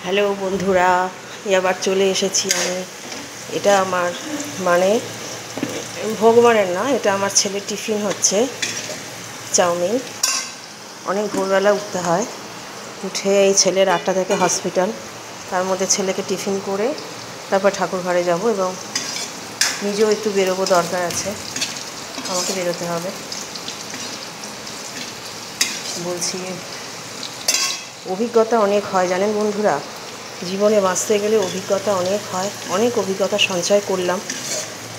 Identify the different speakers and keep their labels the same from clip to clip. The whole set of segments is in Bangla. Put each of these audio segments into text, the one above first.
Speaker 1: হ্যালো বন্ধুরা, এবার চলে এসেছি আমি। এটা আমার মানে ভগবানের না, এটা আমার ছেলের টিফিন হচ্ছে চাউমিন। অনেক ভোরবেলা উঠতে হয়, উঠে এই ছেলের 8টা থেকে হসপিটাল, তার মধ্যে ছেলেকে টিফিন করে তারপর ঠাকুর ঘরে যাব এবং নিজেও একটু বেরোবো, দরকার আছে, আমাকে বেরোতে হবে। বলছি, অভিজ্ঞতা অনেক হয় জানেন বন্ধুরা, জীবনে বাঁচতে গেলে অভিজ্ঞতা অনেক হয়। অনেক অভিজ্ঞতা সঞ্চয় করলাম।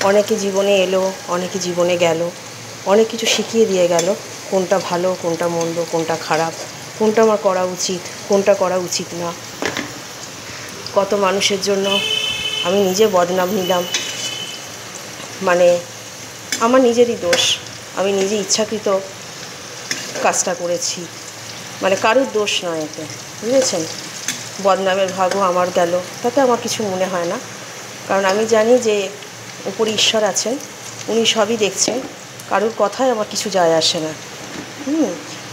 Speaker 1: অনেকে জীবনে এলো, অনেকে জীবনে গেল, অনেক কিছু শিখিয়ে দিয়ে গেল, কোনটা ভালো, কোনটা মন্দ, কোনটা খারাপ, কোনটা আমার করা উচিত, কোনটা করা উচিত না। কত মানুষের জন্য আমি নিজে বদনাম নিলাম, মানে আমার নিজেরই দোষ, আমি নিজে ইচ্ছাকৃত কাজটা করেছি, মানে কারুর দোষ নয় এতে, বুঝেছেন। বদনামের ভাগও আমার গেল, তাতে আমার কিছু মনে হয় না, কারণ আমি জানি যে উপরে ঈশ্বর আছেন, উনি সবই দেখছেন। কারুর কথায় আমার কিছু যায় আসে না।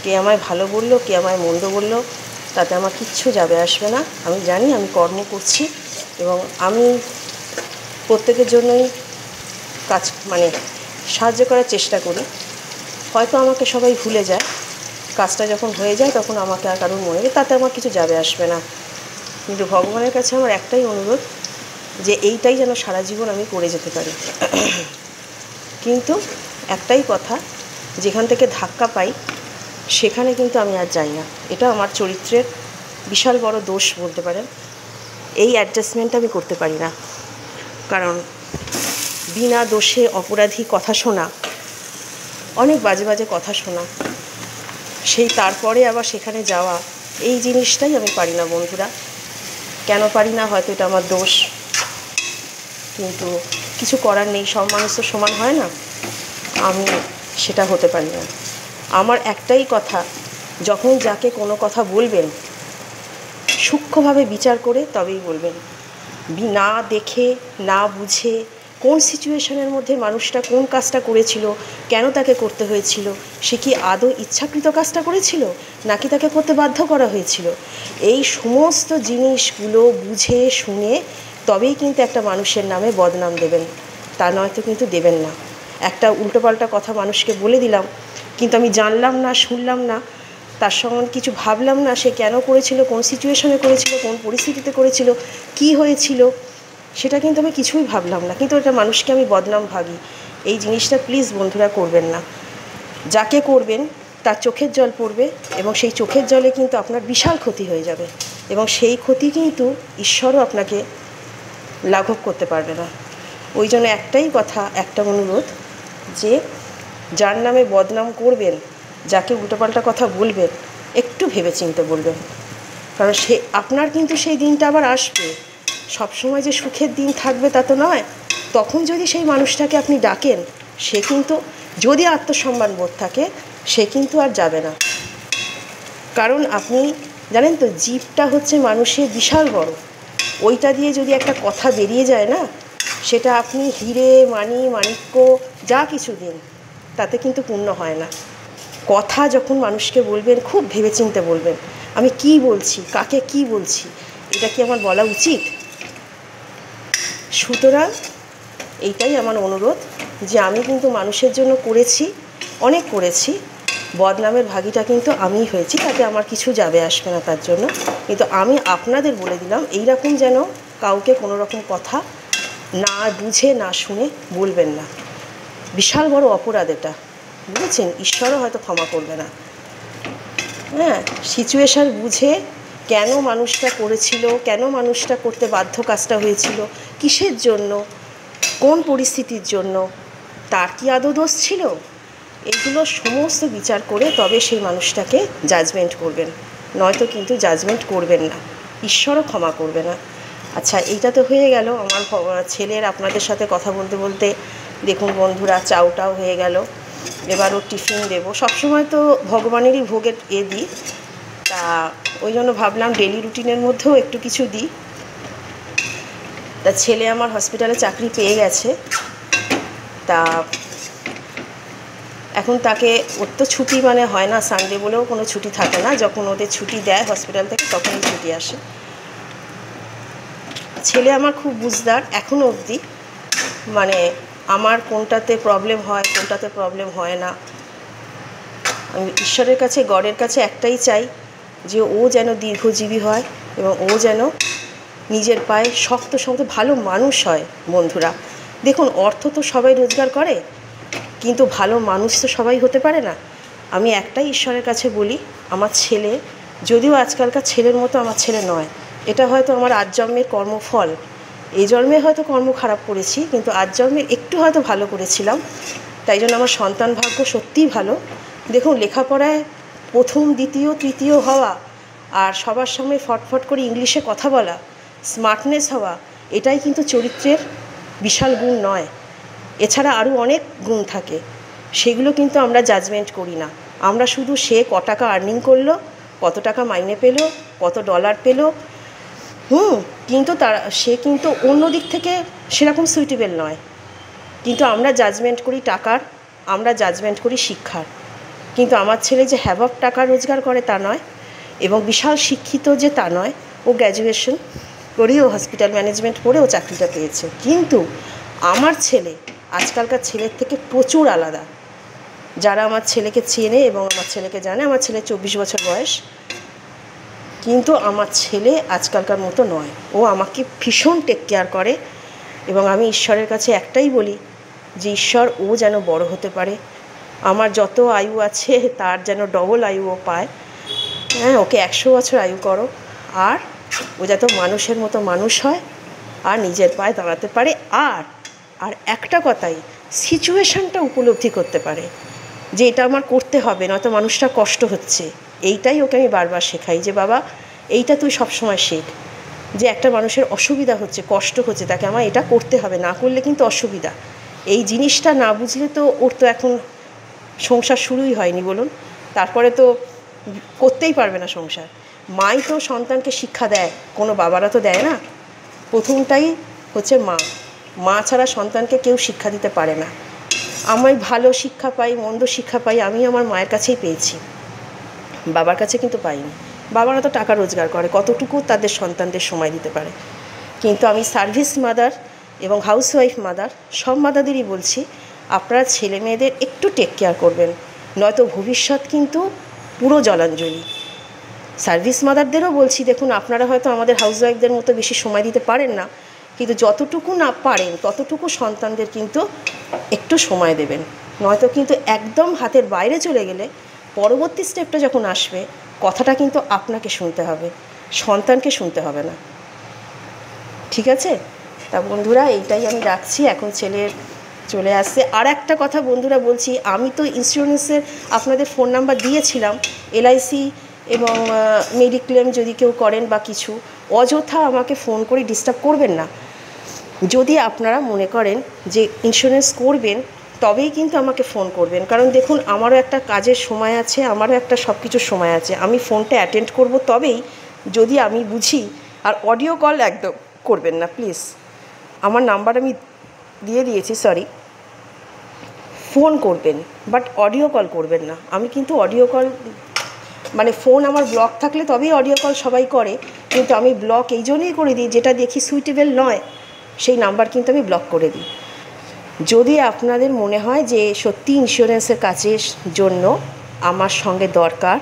Speaker 1: কে আমায় ভালো বললো, কে আমায় মন্দ বললো, তাতে আমার কিচ্ছু যাবে আসবে না। আমি জানি আমি কর্ম করছি এবং আমি প্রত্যেকের জন্যই কাজ মানে সাহায্য করার চেষ্টা করি। হয়তো আমাকে সবাই ভুলে যায়, কাজটা যখন হয়ে যায় তখন আমাকে আর কারোর মনে নেই, তাতে আমার কিছু যাবে আসবে না। কিন্তু ভগবানের কাছে আমার একটাই অনুরোধ, যে এইটাই যেন সারা জীবন আমি করে যেতে পারি। কিন্তু একটাই কথা, যেখান থেকে ধাক্কা পাই সেখানে কিন্তু আমি আর যাই না। এটা আমার চরিত্রের বিশাল বড় দোষ বলতে পারেন। এই অ্যাডজাস্টমেন্ট আমি করতে পারি না, কারণ বিনা দোষে অপরাধী কথা শোনা, অনেক বাজে বাজে কথা শোনা, সেই তারপরে আবার সেখানে যাওয়া, এই জিনিসটাই আমি পারি না বন্ধুরা। কেন পারি না, হয়তো এটা আমার দোষ, কিন্তু কিছু করার নেই, সব মানুষ তো সমান হয় না, আমি সেটা হতে পারি না। আমার একটাই কথা, যখন যাকে কোনো কথা বলবেন সূক্ষ্মভাবে বিচার করে তবেই বলবেন। না দেখে, না বুঝে, কোন সিচুয়েশনের মধ্যে মানুষটা কোন কাজটা করেছিল, কেন তাকে করতে হয়েছিল, সে কি আদৌ ইচ্ছাকৃত কাজটা করেছিল নাকি তাকে করতে বাধ্য করা হয়েছিল, এই সমস্ত জিনিসগুলো বুঝে শুনে তবেই কিন্তু একটা মানুষের নামে বদনাম দেবেন, তা নয়তো কিন্তু দেবেন না। একটা উল্টোপাল্টা কথা মানুষকে বলে দিলাম, কিন্তু আমি জানলাম না, শুনলাম না, তার সঙ্গে কিছু ভাবলাম না, সে কেন করেছিল, কোন সিচুয়েশনে করেছিল, কোন পরিস্থিতিতে করেছিল, কি হয়েছিল, সেটা কিন্তু আমি কিছুই ভাবলাম না, কিন্তু এটা মানুষকে আমি বদনাম ভাবি। এই জিনিসটা প্লিজ বন্ধুরা করবেন না। যাকে করবেন তার চোখের জল পড়বে এবং সেই চোখের জলে কিন্তু আপনার বিশাল ক্ষতি হয়ে যাবে এবং সেই ক্ষতি কিন্তু ঈশ্বরও আপনাকে লাঘব করতে পারবে না। ওই জন্য একটাই কথা, একটা অনুরোধ, যে যার নামে বদনাম করবেন, যাকে উল্টোপাল্টা কথা বলবেন, একটু ভেবেচিন্তে বলবেন, কারণ সে আপনার কিন্তু সেই দিনটা আবার আসবে। সবসময় যে সুখের দিন থাকবে তা তো নয়। তখন যদি সেই মানুষটাকে আপনি ডাকেন, সে কিন্তু, যদি আত্মসম্মান বোধ থাকে, সে কিন্তু আর যাবে না। কারণ আপনি জানেন তো, জিভটা হচ্ছে মানুষের বিশাল বড়, ওইটা দিয়ে যদি একটা কথা বেরিয়ে যায় না, সেটা আপনি হিরে মাণিক্য যা কিছু দিন, তাতে কিন্তু পূর্ণ হয় না। কথা যখন মানুষকে বলবেন, খুব ভেবেচিন্তে বলবেন, আমি কি বলছি, কাকে কি বলছি, এটা কি আমার বলা উচিত। সুতরাং এইটাই আমার অনুরোধ, যে আমি কিন্তু মানুষের জন্য করেছি, অনেক করেছি, বদনামের ভাগীটা কিন্তু আমিই হয়েছি, তাতে আমার কিছু যাবে আসবে না তার জন্য। কিন্তু আমি আপনাদের বলে দিলাম, এইরকম যেন কাউকে কোনো রকম কথা না বুঝে না শুনে বলবেন না। বিশাল বড় অপরাধ এটা, বুঝেছেন। ঈশ্বরও হয়তো ক্ষমা করবে না। সিচুয়েশান বুঝে কেন মানুষটা করেছিল, কেন মানুষটা করতে বাধ্য কাজটা হয়েছিল, কিসের জন্য, কোন পরিস্থিতির জন্য, তার কি আদৌ দোষ ছিল, এগুলো সমস্ত বিচার করে তবে সেই মানুষটাকে জাজমেন্ট করবেন, নয়তো কিন্তু জাজমেন্ট করবেন না, ঈশ্বরও ক্ষমা করবে না। আচ্ছা, এইটা তো হয়ে গেল আমার ছেলের। আপনাদের সাথে কথা বলতে বলতে দেখুন বন্ধুরা, চাউটাও হয়ে গেল, এবার ওর টিফিন দেবো। সবসময় তো ভগবানেরই ভোগের দিই, তা ওই জন্য ভাবলাম ডেলি রুটিনের মধ্যেও একটু কিছু দিই। তা ছেলে আমার হসপিটালে চাকরি পেয়ে গেছে, তা এখন তাকে, ওর তো ছুটি মানে হয় না, সানডে বলেও কোনো ছুটি থাকে না, যখন ওদের ছুটি দেয় হসপিটাল থেকে তখনই ছুটি আসে। ছেলে আমার খুব বুঝদার এখনও অবধি, মানে আমার কোনটাতে প্রবলেম হয় কোনটাতে প্রবলেম হয় না। আমি ঈশ্বরের কাছে, গডের কাছে একটাই চাই যে ও যেন দীর্ঘজীবী হয় এবং ও যেন নিজের পায়ে শক্ত শক্ত ভালো মানুষ হয়। বন্ধুরা দেখুন, অর্থ তো সবাই রোজগার করে, কিন্তু ভালো মানুষ তো সবাই হতে পারে না। আমি একটাই ঈশ্বরের কাছে বলি, আমার ছেলে, যদিও আজকালকার ছেলের মতো আমার ছেলে নয়, এটা হয়তো আমার আজ জন্মের কর্মফল। এই জন্মে হয়তো কর্ম খারাপ করেছি, কিন্তু আজ জন্মে একটু হয়তো ভালো করেছিলাম, তাই জন্য আমার সন্তান ভাগ্য সত্যিই ভালো। দেখুন, লেখাপড়ায় প্রথম, দ্বিতীয়, তৃতীয় হওয়া আর সবার সামনে ফটফট করে ইংলিশে কথা বলা, স্মার্টনেস হওয়া, এটাই কিন্তু চরিত্রের বিশাল গুণ নয়। এছাড়া আরও অনেক গুণ থাকে, সেগুলো কিন্তু আমরা জাজমেন্ট করি না। আমরা শুধু সে ক টাকা আর্নিং করলো, কত টাকা মাইনে পেলো, কত ডলার পেলো, কিন্তু সে কিন্তু অন্য দিক থেকে সেরকম সুইটেবল নয়। কিন্তু আমরা জাজমেন্ট করি টাকার, আমরা জাজমেন্ট করি শিক্ষার। কিন্তু আমার ছেলে যে হ্যাভক টাকা রোজগার করে তা নয়, এবং বিশাল শিক্ষিত যে তা নয়। ও গ্র্যাজুয়েশন করেও হসপিটাল ম্যানেজমেন্ট পড়েও চাকরিটা পেয়েছে। কিন্তু আমার ছেলে আজকালকার ছেলের থেকে প্রচুর আলাদা। যারা আমার ছেলেকে চেনে এবং আমার ছেলেকে জানে, আমার ছেলে 24 বছর বয়স, কিন্তু আমার ছেলে আজকালকার মতো নয়। ও আমাকে ভীষণ টেক কেয়ার করে, এবং আমি ঈশ্বরের কাছে একটাই বলি যে ঈশ্বর ও যেন বড় হতে পারে, আমার যত আয়ু আছে তার যেন ডবল আয়ু ও পায়। হ্যাঁ, ওকে 100 বছর আয়ু করো, আর ও যাতে মানুষের মতো মানুষ হয় আর নিজের পায়ে দাঁড়াতে পারে, আর একটা কথাই, সিচুয়েশানটা উপলব্ধি করতে পারে যে এটা আমার করতে হবে, নয়তো মানুষটা কষ্ট হচ্ছে। এইটাই ওকে আমি বারবার শেখাই যে বাবা, এইটা তুই সবসময় শেখ, যে একটা মানুষের অসুবিধা হচ্ছে, কষ্ট হচ্ছে, তাকে আমার এটা করতে হবে, না করলে কিন্তু অসুবিধা। এই জিনিসটা না বুঝলে তো ওর তো এখন সংসার শুরুই হয়নি বলুন, তারপরে তো করতেই পারবে না সংসার। মাই তো সন্তানকে শিক্ষা দেয়, কোনো বাবারা তো দেয় না। প্রথমটাই হচ্ছে মা, মা ছাড়া সন্তানকে কেউ শিক্ষা দিতে পারে না। আমি ভালো শিক্ষা পাই, মন্দ শিক্ষা পাই, আমি আমার মায়ের কাছেই পেয়েছি, বাবার কাছে কিন্তু পাইনি। বাবারা তো টাকা রোজগার করে, কতটুকু তাদের সন্তানদের সময় দিতে পারে। কিন্তু আমি সার্ভিস মাদার এবং হাউসওয়াইফ মাদার, সব মাদারদেরই বলছি, আপনারা ছেলে মেয়েদের একটু টেক কেয়ার করবেন, নয়তো ভবিষ্যৎ কিন্তু পুরো জলাঞ্জলি। সার্ভিস মাদারদেরও বলছি, দেখুন আপনারা হয়তো আমাদের হাউসওয়াইফদের মতো বেশি সময় দিতে পারেন না, কিন্তু যতটুকু না পারেন ততটুকু সন্তানদের কিন্তু একটু সময় দেবেন, নয়তো কিন্তু একদম হাতের বাইরে চলে গেলে পরবর্তী স্টেপটা যখন আসবে, কথাটা কিন্তু আপনাকে শুনতে হবে, সন্তানকে শুনতে হবে না। ঠিক আছে? তা বন্ধুরা, এইটাই আমি রাখছি, এখন ছেলে চলে আসছে। আর একটা কথা বন্ধুরা বলছি, আমি তো ইন্স্যুরেন্সের আপনাদের ফোন নাম্বার দিয়েছিলাম, এলআইসি এবং মেডিক্লেম যদি কেউ করেন বা কিছু, অযথা আমাকে ফোন করে ডিস্টার্ব করবেন না। যদি আপনারা মনে করেন যে ইন্স্যুরেন্স করবেন, তবেই কিন্তু আমাকে ফোন করবেন, কারণ দেখুন আমারও একটা কাজের সময় আছে, আমারও একটা সব কিছুর সময় আছে। আমি ফোনটা অ্যাটেন্ড করব তবেই যদি আমি বুঝি। আর অডিও কল একদম করবেন না প্লিজ, আমার নাম্বার আমি দিয়ে দিয়েছি, সরি। ফোন করবেন বাট অডিও কল করবেন না। আমি কিন্তু অডিও কল, মানে ফোন আমার ব্লক থাকলে তবেই অডিও কল সবাই করে, কিন্তু আমি ব্লক এই জন্যই করে দিই, যেটা দেখি সুইটেবল নয় সেই নাম্বার কিন্তু আমি ব্লক করে দিই। যদি আপনাদের মনে হয় যে সত্যি ইন্স্যুরেন্সের কাজের জন্য আমার সঙ্গে দরকার,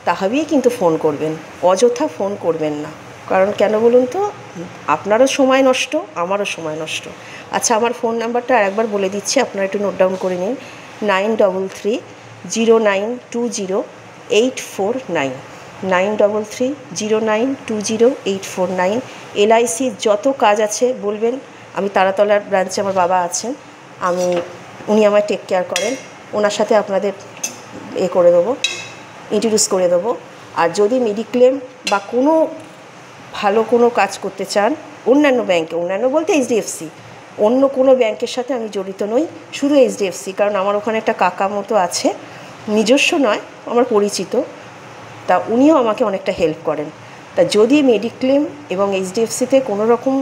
Speaker 1: তাহলেই কিন্তু ফোন করবেন, অযথা ফোন করবেন না। কারণ কেন বলুন তো, আপনারও সময় নষ্ট, আমারও সময় নষ্ট। আচ্ছা, আমার ফোন নাম্বারটা আরেকবার বলে দিচ্ছি, আপনারা একটু নোট ডাউন করে নিন। 9330920849, 9330920849। এলআইসির যত কাজ আছে বলবেন, আমি তারাতলার ব্রাঞ্চে আমার বাবা আছেন, উনি আমায় টেক কেয়ার করেন, ওনার সাথে আপনাদের করে দেবো, ইন্ট্রোডিউস করে দেবো। আর যদি মেডিক্লেম বা কোনো ভালো কোনো কাজ করতে চান অন্যান্য ব্যাংকে, অন্যান্য বলতে এইচডিএফসি, অন্য কোনো ব্যাংকের সাথে আমি জড়িত নই, শুধু এইচডিএফসি, কারণ আমার ওখানে একটা কাকা মতো আছে, নিজস্ব নয়, আমার পরিচিত, তা উনিও আমাকে অনেকটা হেল্প করেন। তা যদি মেডিক্লেম এবং এইচডিএফসিতে কোনো রকম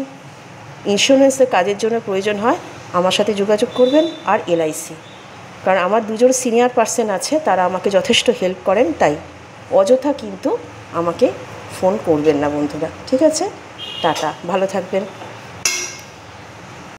Speaker 1: ইন্স্যুরেন্সের কাজের জন্য প্রয়োজন হয়, আমার সাথে যোগাযোগ করবেন। আর এলআইসি, কারণ আমার দুজন সিনিয়র পার্সন আছে, তারা আমাকে যথেষ্ট হেল্প করেন, তাই অযথা কিন্তু আমাকে ফোন করবেন না বন্ধুরা, ঠিক আছে? টাটা, ভালো থাকবেন।